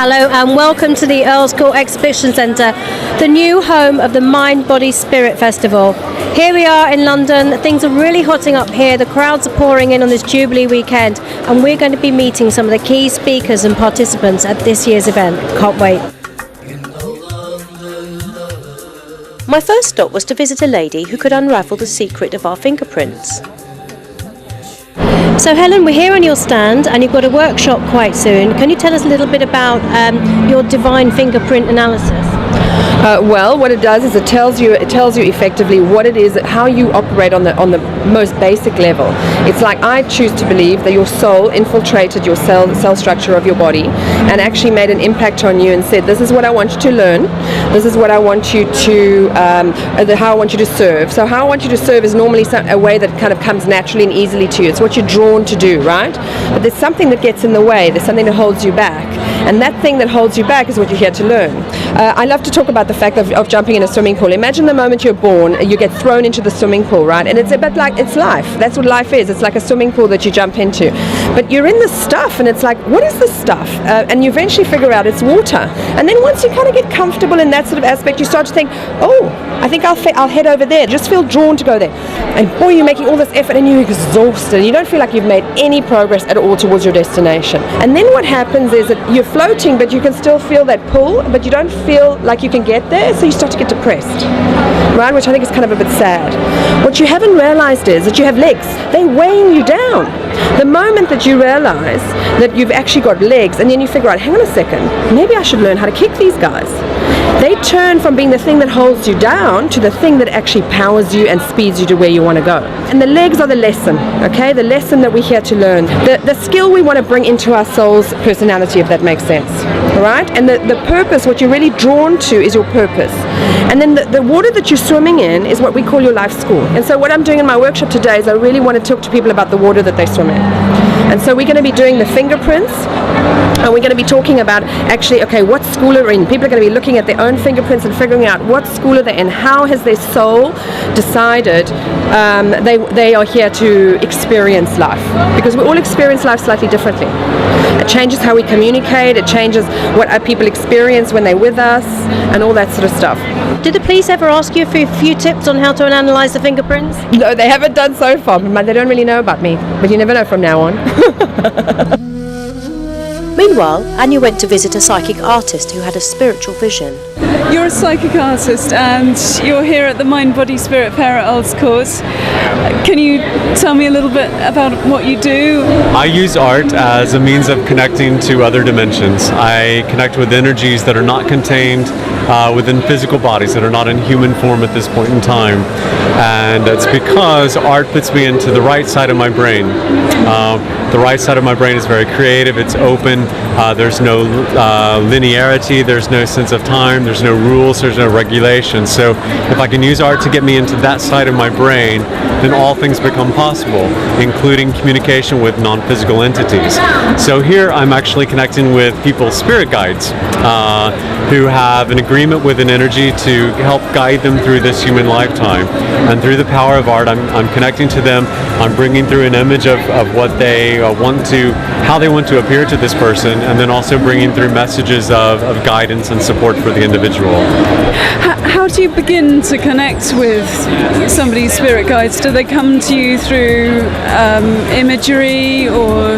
Hello and welcome to the Earls Court Exhibition Centre, the new home of the Mind, Body, Spirit Festival. Here we are in London. Things are really hotting up here. The crowds are pouring in on this Jubilee weekend, and we're going to be meeting some of the key speakers and participants at this year's event. Can't wait. My first stop was to visit a lady who could unravel the secret of our fingerprints. So Helen, we're here on your stand and you've got a workshop quite soon. Can you tell us a little bit about your divine fingerprint analysis? Well, what it does is it tells you effectively what it is, how you operate on the most basic level. It's like I choose to believe that your soul infiltrated your cell structure of your body and actually made an impact on you and said, this is what I want you to learn, this is what I want you to, how I want you to serve. So how I want you to serve is normally a way that kind of comes naturally and easily to you. It's what you're drawn to do, right? But there's something that gets in the way, there's something that holds you back. And that thing that holds you back is what you're here to learn. I love to talk about the fact of jumping in a swimming pool. Imagine the moment you're born, you get thrown into the swimming pool, right? And it's a bit like, it's life. That's what life is. It's like a swimming pool that you jump into. But you're in this stuff and it's like, what is this stuff? And you eventually figure out it's water. And then once you kind of get comfortable in that sort of aspect, you start to think, oh, I think I'll head over there. Just feel drawn to go there. And boy, you're making all this effort and you're exhausted. You don't feel like you've made any progress at all towards your destination. And then what happens is that you're floating, but you can still feel that pull, but you don't feel like you can get there, so you start to get depressed, right? Which I think is kind of a bit sad. What you haven't realized is that you have legs. They're weighing you down. The moment that you realize that you've actually got legs, and then you figure out, hang on a second, maybe I should learn how to kick these guys. They turn from being the thing that holds you down to the thing that actually powers you and speeds you to where you want to go. And the legs are the lesson, okay? The lesson that we're here to learn. The skill we want to bring into our soul's personality, if that makes sense, all right? And the purpose, what you're really drawn to is your purpose. And then the water that you're swimming in is what we call your life school. And so what I'm doing in my workshop today is I really want to talk to people about the water that they swim in. And so we're going to be doing the fingerprints, and we're going to be talking about actually, okay, what school are in. People are going to be looking at their own fingerprints and figuring out what school are they in, how has their soul decided they are here to experience life. Because we all experience life slightly differently. It changes how we communicate, it changes what our people experience when they're with us, and all that sort of stuff. Did the police ever ask you for a few tips on how to analyse the fingerprints? No, they haven't done so far, but they don't really know about me. But you never know from now on. Meanwhile, Anya went to visit a psychic artist who had a spiritual vision. You're a psychic artist and you're here at the Mind, Body, Spirit Fair at Earls Court. Can you tell me a little bit about what you do? I use art as a means of connecting to other dimensions. I connect with energies that are not contained within physical bodies, that are not in human form at this point in time. And it's because art puts me into the right side of my brain. The right side of my brain is very creative, it's open, there's no linearity, there's no sense of time, there's no rules, there's no regulations. So if I can use art to get me into that side of my brain, then all things become possible, including communication with non-physical entities. So here I'm actually connecting with people's spirit guides who have an agreement with an energy to help guide them through this human lifetime. And through the power of art, I'm connecting to them, I'm bringing through an image of what they want to, how they want to appear to this person, and then also bringing through messages of guidance and support for the individual. How do you begin to connect with somebody's spirit guides? Do they come to you through imagery, or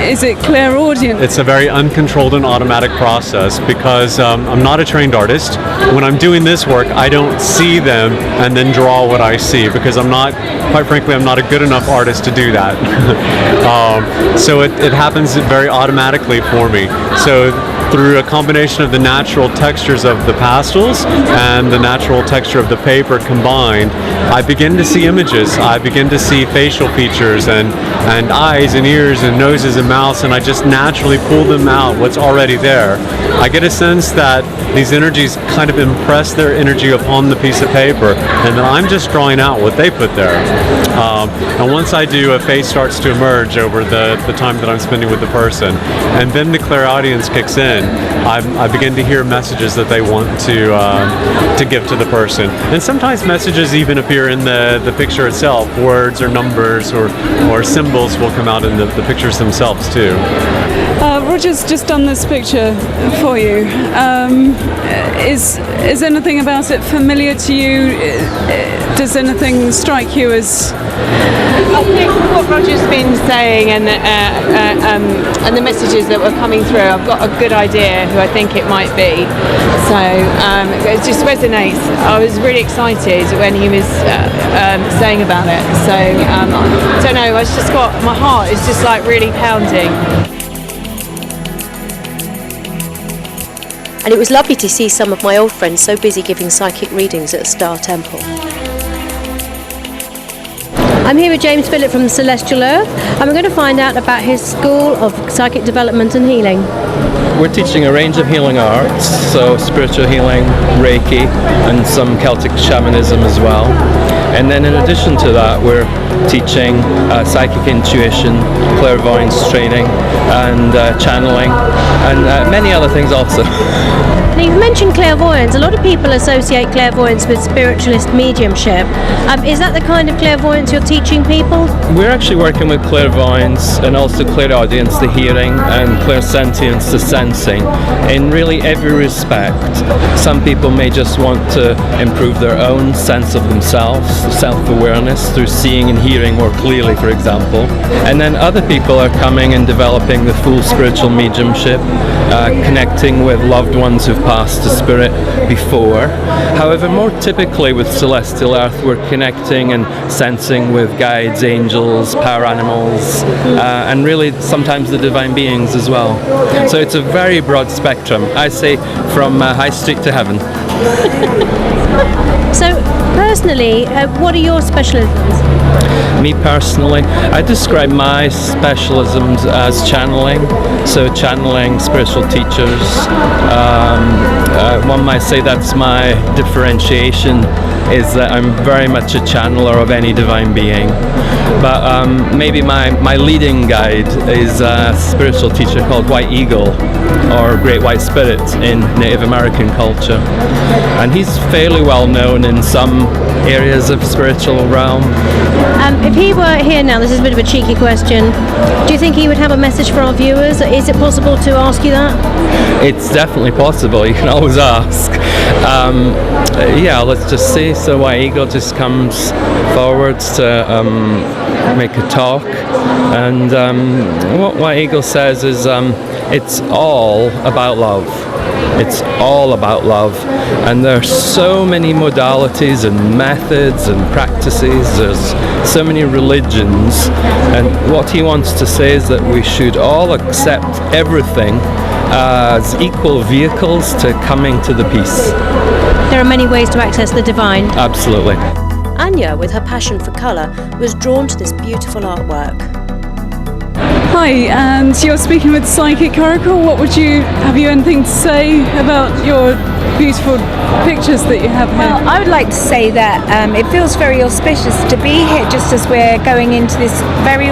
is it clairaudient? It's a very uncontrolled and automatic process because I'm not a trained artist. When I'm doing this work, I don't see them and then draw what I see because I'm not, quite frankly, I'm not a good enough artist to do that. So it happens very automatically for me. So through a combination of the natural textures of the pastels and the natural texture of the paper combined, I begin to see images. I begin to see facial features and eyes and ears and noses and mouths, and I just naturally pull them out, what's already there. I get a sense that these energies kind of impress their energy upon the piece of paper, and then I'm just drawing out what they put there. And once I do, a face starts to emerge over the time that I'm spending with the person. And then the clairaudience kicks in. I begin to hear messages that they want to give to the person. And sometimes messages even appear in the picture itself. Words or numbers or symbols will come out in the pictures themselves too. Roger's just done this picture for you. Is anything about it familiar to you? Does anything strike you as... I think what Roger's been saying and the messages that were coming through, I've got a good idea who I think it might be. So it just resonates. I was really excited when he was saying about it. So I don't know, it's just got, my heart is just like really pounding. And it was lovely to see some of my old friends so busy giving psychic readings at the Star Temple. I'm here with James Phillip from the Celestial Earth, and we're going to find out about his School of Psychic Development and Healing. We're teaching a range of healing arts, so spiritual healing, Reiki, and some Celtic shamanism as well. And then in addition to that, we're teaching psychic intuition, clairvoyance training, and channeling, and many other things also. Now, you've mentioned clairvoyance. A lot of people associate clairvoyance with spiritualist mediumship. Is that the kind of clairvoyance you're teaching people? We're actually working with clairvoyance and also clairaudience, the hearing, and clairsentience, the sensing, in really every respect. Some people may just want to improve their own sense of themselves, self-awareness, through seeing and hearing more clearly, for example. And then other people are coming and developing the full spiritual mediumship, connecting with loved ones who've passed to spirit before. However, more typically with Celestial Earth, we're connecting and sensing with guides, angels, power animals, and really sometimes the divine beings as well. So it's a very broad spectrum. I say from High Street to heaven. So, personally, what are your specialisms? Me personally, I describe my specialisms as channeling. So channeling spiritual teachers. One might say that's my differentiation, is that I'm very much a channeler of any divine being. But maybe my leading guide is a spiritual teacher called White Eagle, or Great White Spirit in Native American culture. And he's fairly well known in some areas of spiritual realm. If he were here now, this is a bit of a cheeky question, do you think he would have a message for our viewers? Is it possible to ask you that? It's definitely possible, you can always ask. Yeah, let's just see. So White Eagle just comes forwards to make a talk, and what White Eagle says is it's all about love. It's all about love, and there are so many modalities and methods and practices. There's so many religions, and what he wants to say is that we should all accept everything as equal vehicles to coming to the peace. There are many ways to access the divine. Absolutely. Anya, with her passion for colour, was drawn to this beautiful artwork. Hi, and you're speaking with Psychic Oracle. Have you anything to say about your beautiful pictures that you have here? Well, I would like to say that it feels very auspicious to be here just as we're going into this very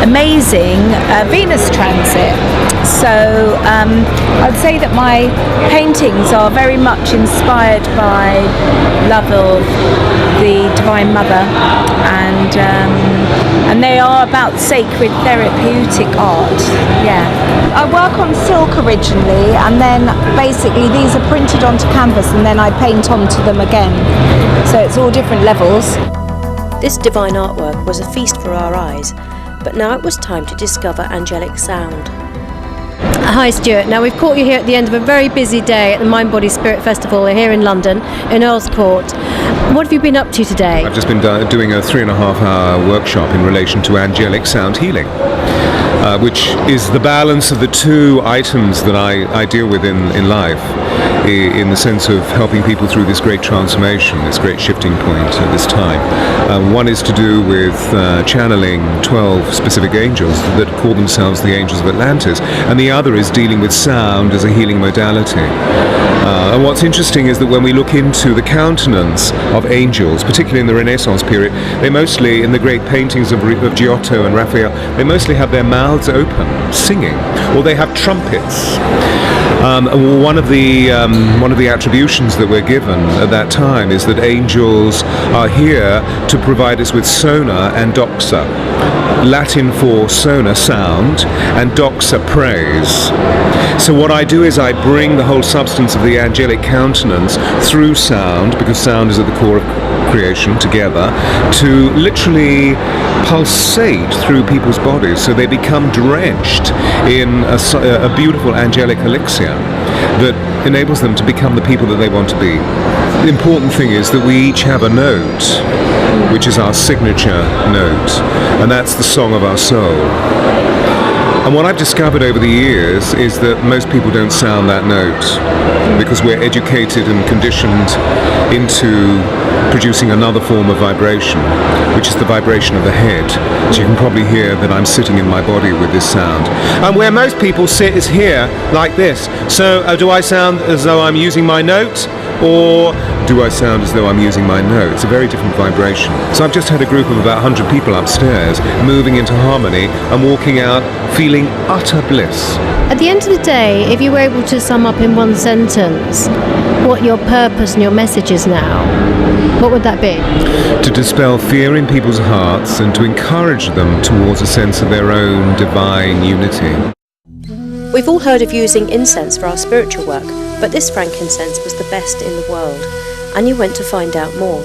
amazing Venus transit. So I'd say that my paintings are very much inspired by love of the Divine Mother, and they are about sacred therapeutic art. Yeah, I work on silk originally, and then basically these are printed onto canvas, and then I paint onto them again. So it's all different levels. This divine artwork was a feast for our eyes, but now it was time to discover Angelic Sound. Hi Stuart, now we've caught you here at the end of a very busy day at the Mind Body Spirit Festival here in London, in Earl's Court. What have you been up to today? I've just been doing a 3.5-hour workshop in relation to Angelic Sound healing, which is the balance of the two items that I deal with in life, in the sense of helping people through this great transformation, this great shifting point at this time. One is to do with channeling 12 specific angels that call themselves the Angels of Atlantis, and the other is dealing with sound as a healing modality. And what's interesting is that when we look into the countenance of angels, particularly in the Renaissance period, they mostly, in the great paintings of Giotto and Raphael, they mostly have their mouths open, singing, or they have trumpets. One of the attributions that we're given at that time is that angels are here to provide us with sona and doxa. Latin for sona, sound, and doxa, praise. So what I do is I bring the whole substance of the angelic countenance through sound, because sound is at the core of creation, together, to literally pulsate through people's bodies so they become drenched in a beautiful angelic elixir that enables them to become the people that they want to be. The important thing is that we each have a note, which is our signature note, and that's the song of our soul. And what I've discovered over the years is that most people don't sound that note because we're educated and conditioned into producing another form of vibration, which is the vibration of the head. So you can probably hear that I'm sitting in my body with this sound. And where most people sit is here, like this. So do I sound as though I'm using my note? Or do I sound as though I'm using my note? It's a very different vibration. So I've just had a group of about 100 people upstairs moving into harmony and walking out feeling utter bliss. At the end of the day, if you were able to sum up in one sentence what your purpose and your message is now, what would that be? To dispel fear in people's hearts and to encourage them towards a sense of their own divine unity. We've all heard of using incense for our spiritual work, but this frankincense was the best in the world, and you went to find out more.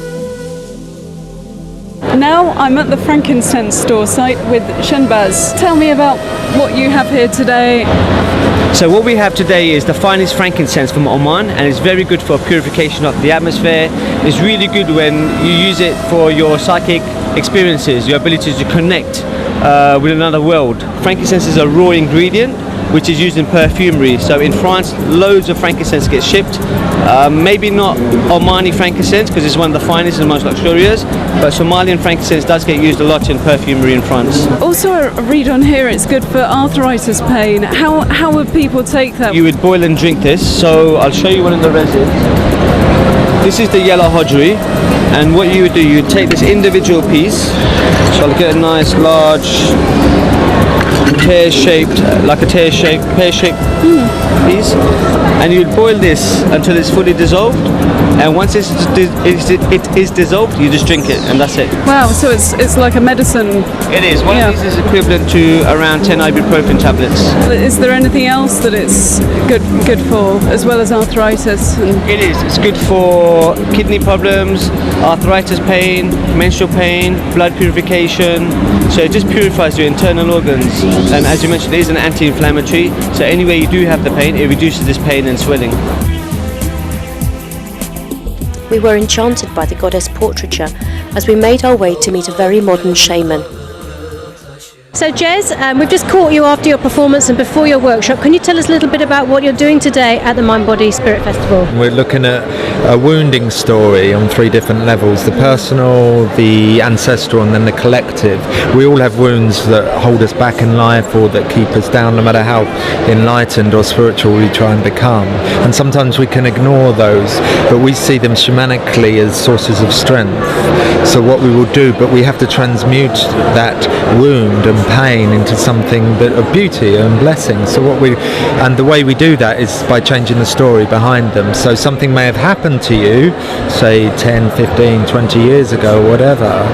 Now I'm at the Frankincense store site with Shenbaz. Tell me about what you have here today. So what we have today is the finest frankincense from Oman, and it's very good for purification of the atmosphere. It's really good when you use it for your psychic experiences, your ability to connect with another world. Frankincense is a raw ingredient which is used in perfumery. So in France, loads of frankincense get shipped. Maybe not Omani frankincense because it's one of the finest and most luxurious, but Somalian frankincense does get used a lot in perfumery in France. Also, I read on here it's good for arthritis pain. How would people take that? You would boil and drink this. So I'll show you one of the resins. This is the yellow hodgery, and what you would do, you would take this individual piece. So I'll get a nice large pear-shaped piece, and you would boil this until it's fully dissolved, and once it is dissolved, you just drink it, and that's it. Wow, so it's like a medicine. It is. One of these is equivalent to around 10 ibuprofen tablets. Is there anything else that it's good for, as well as arthritis? It is. It's good for kidney problems, arthritis pain, menstrual pain, blood purification. So it just purifies your internal organs. And as you mentioned, it is an anti-inflammatory. So anywhere you do have the pain, it reduces this pain and swelling. We were enchanted by the goddess portraiture as we made our way to meet a very modern shaman. So Jez, we've just caught you after your performance and before your workshop. Can you tell us a little bit about what you're doing today at the Mind Body Spirit Festival? We're looking at a wounding story on 3 different levels: the personal, the ancestral, and then the collective. We all have wounds that hold us back in life or that keep us down, no matter how enlightened or spiritual we try and become. And sometimes we can ignore those, but we see them shamanically as sources of strength. So what we will do, but we have to transmute that wound and pain into something of beauty and blessing. So the way we do that is by changing the story behind them. So something may have happened to you, say 10, 15, 20 years ago, whatever.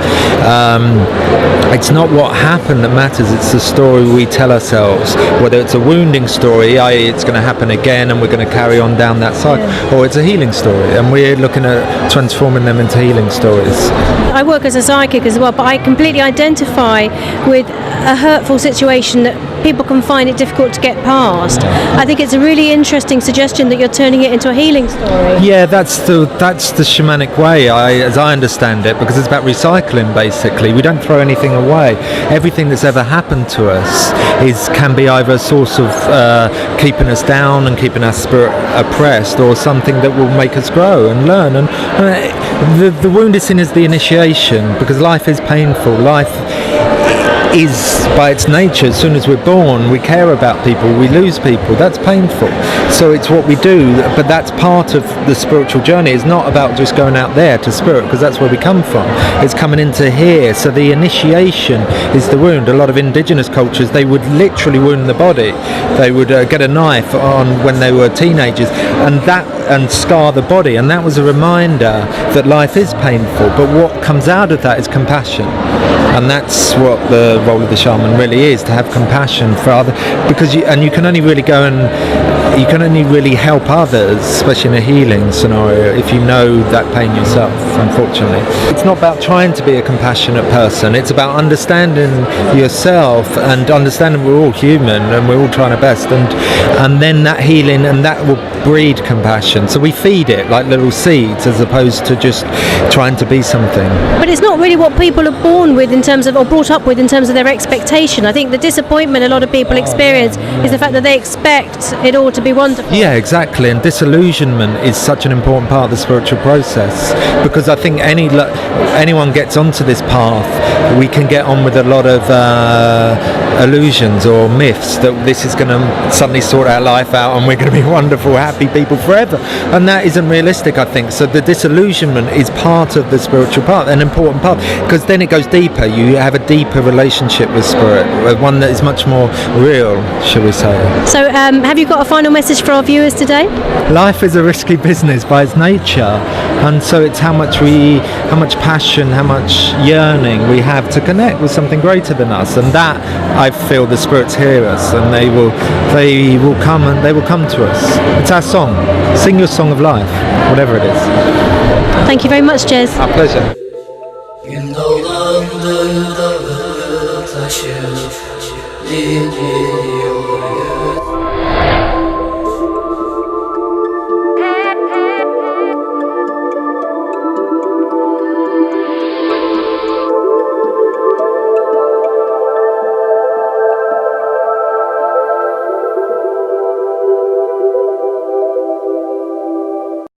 It's not what happened that matters, it's the story we tell ourselves. Whether it's a wounding story, i.e. it's going to happen again and we're going to carry on down that cycle, or it's a healing story, and we're looking at transforming them into healing stories. I work as a psychic as well, but I completely identify with a hurtful situation that people can find it difficult to get past. I think it's a really interesting suggestion that you're turning it into a healing story. Yeah, that's the shamanic way, as I understand it, because it's about recycling. Basically, we don't throw anything away. Everything that's ever happened to us can be either a source of keeping us down and keeping our spirit oppressed, or something that will make us grow and learn. And the wound is seen as the initiation, because life is painful. Life is by its nature, as soon as we're born, we care about people, we lose people, that's painful. So it's what we do, but that's part of the spiritual journey. It's not about just going out there to spirit, because that's where we come from. It's coming into here. So the initiation is the wound. A lot of indigenous cultures, they would literally wound the body. They would get a knife on when they were teenagers and scar the body, and that was a reminder that life is painful, but what comes out of that is compassion. And that's what the role of the shaman really is, to have compassion for other, because you can only really go and you can only really help others, especially in a healing scenario, if you know that pain yourself, unfortunately. It's not about trying to be a compassionate person, it's about understanding yourself and understanding we're all human and we're all trying our best, and then that healing, and that will breed compassion. So we feed it like little seeds as opposed to just trying to be something. But it's not really what people are born with in terms of, or brought up with in terms of their expectation. I think the disappointment a lot of people experience is the fact that they expect it all to be wonderful. Yeah, exactly. And disillusionment is such an important part of the spiritual process, because I think anyone gets onto this path, we can get on with a lot of illusions or myths that this is going to suddenly sort our life out and we're going to be wonderful, happy people forever, and that isn't realistic, I think. So the disillusionment is part of the spiritual part, an important part, because then it goes deeper. You have a deeper relationship with spirit, one that is much more real, shall we say. So have you got a final message for our viewers today? Life is a risky business by its nature, and so it's how much passion, how much yearning we have to connect with something greater than us, and that I feel the spirits hear us, and they will come to us. It's our song. Sing your song of life, whatever it is. Thank you very much, Jez. Our pleasure. Gün dağlandı dağı taşı, gidiyor